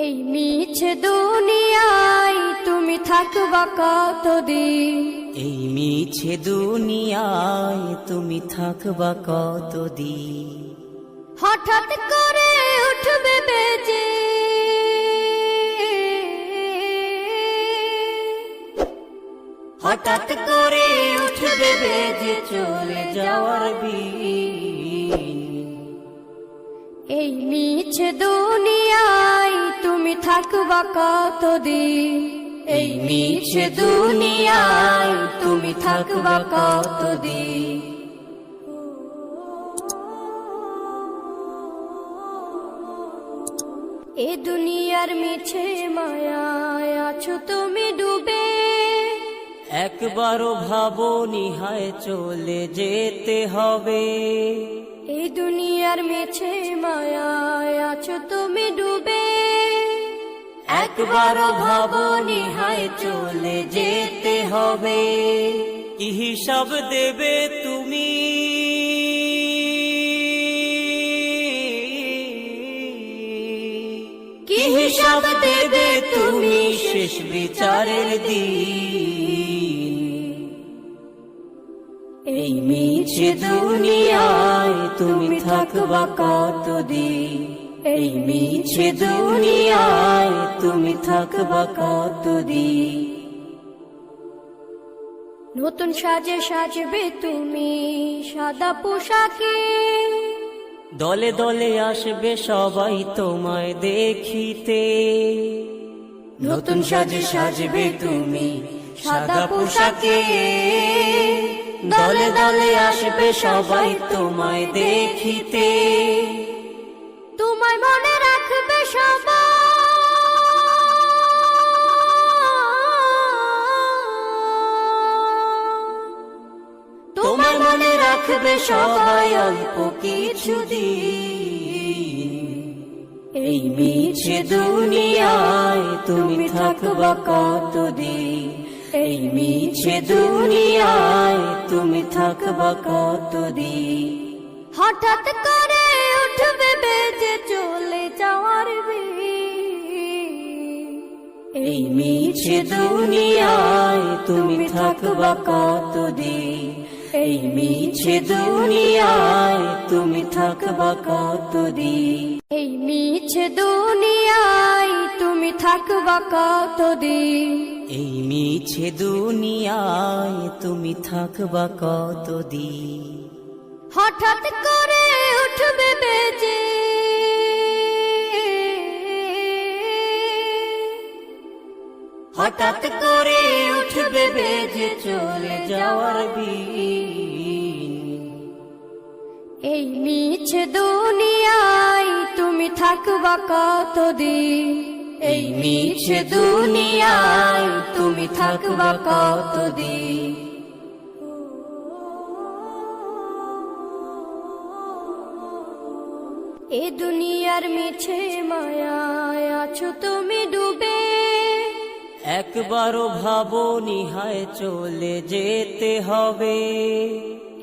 এই মিছে দুনিয়ায় তুমি থাকবা কতদিন, এই মিছে দুনিয়ায় তুমি থাকবা কতদিন। হঠাৎ করে উঠবে বেজে হঠাৎ করে উঠবে বেজে চলে যাওয়ার বিন। এই মিছে দুনিয়ায় তুমি থাকবা কতদিন, এই মিছে দুনিয়ায় তুমি থাকবা কতদিন। এ দুনিয়ার মিছে মায়ায় আছো তুমি ডুবে, একবারও ভাবনি হায় চলে যেতে হবে। এই দুনিয়ার মিছে মায়ায় আছো তুমি ডুবে, একবারও ভাবনি হায় চলে যেতে হবে। কি হিসাব দেবে তুমি, কি হিসাব দেবে তুমি শেষ বিচারের দিন। এই মিছে দুনিয়ায় তুমি থাকবা কতদিন, এই মিছে দুনিয়ায় তুমি থাকবা কতদিন। নতুন সাজে সাজবে তুমি সাদা পোশাকে, দলে দলে আসবে সবাই তোমায় দেখিতে। নতুন সাজে সাজবে তুমি সাদা পোশাকে, দলে দলে আসবে সবাই তোমায় দেখিতে। তোমায় মনে রাখবে সবাই, তোমায় মনে রাখবে সবাই অল্প কিছুদিন। এই মিছে দুনিয়ায় তুমি থাকবা কতদিন, এই মিছে দুনিয়ায় তুমি থাকবা কতদিন। হঠাৎ করে উঠবে বেজে চলে যাওয়ার বিন। এই মিছে দুনিয়ায় তুমি থাকবা কতদিন, এই মিছে দুনিয়ায় তুমি থাকবা কতদিন। এই মিছে দুনিয়ায় তুমি থাকবা কতদিন, এই মিছে দুনিয়ায় তুমি থাকবা কতদিন। হঠাৎ করে উঠবে বেজে হঠাৎ করে উঠবে বেজে চলে যাওয়ার বিন। এই মিছে দুনিয়ায় তুমি থাকবা কতদিন, এই মিছে দুনিয়ায় তুমি থাকবা কতদিন। এ দুনিয়ার মিছে মায়ায় আছো তুমি ডুবে, একবারও ভাবনি হায় চলে যেতে হবে।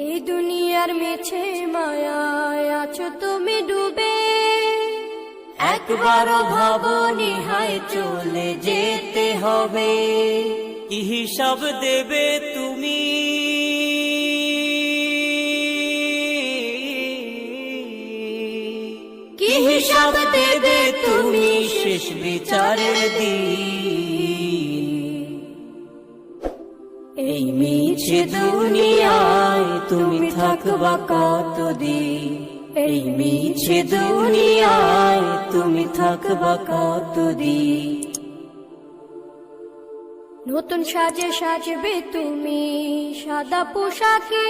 এই দুনিয়ার মিছে মায়ায় আছো তুমি ডুবে, একবারও ভাবনি হায় চলে যেতে হবে। কি হিসাব দেবে তুমি, কি হিসাব দেবে তুমি শেষ বিচারের দিন। এই মিছে দুনিয়ায় তুমি থাকবা কতদিন, এই মিছে দুনিয়ায় তুমি থাকবা কতদিন। নতুন সাজে সাজবে তুমি সাদা পোশাকে,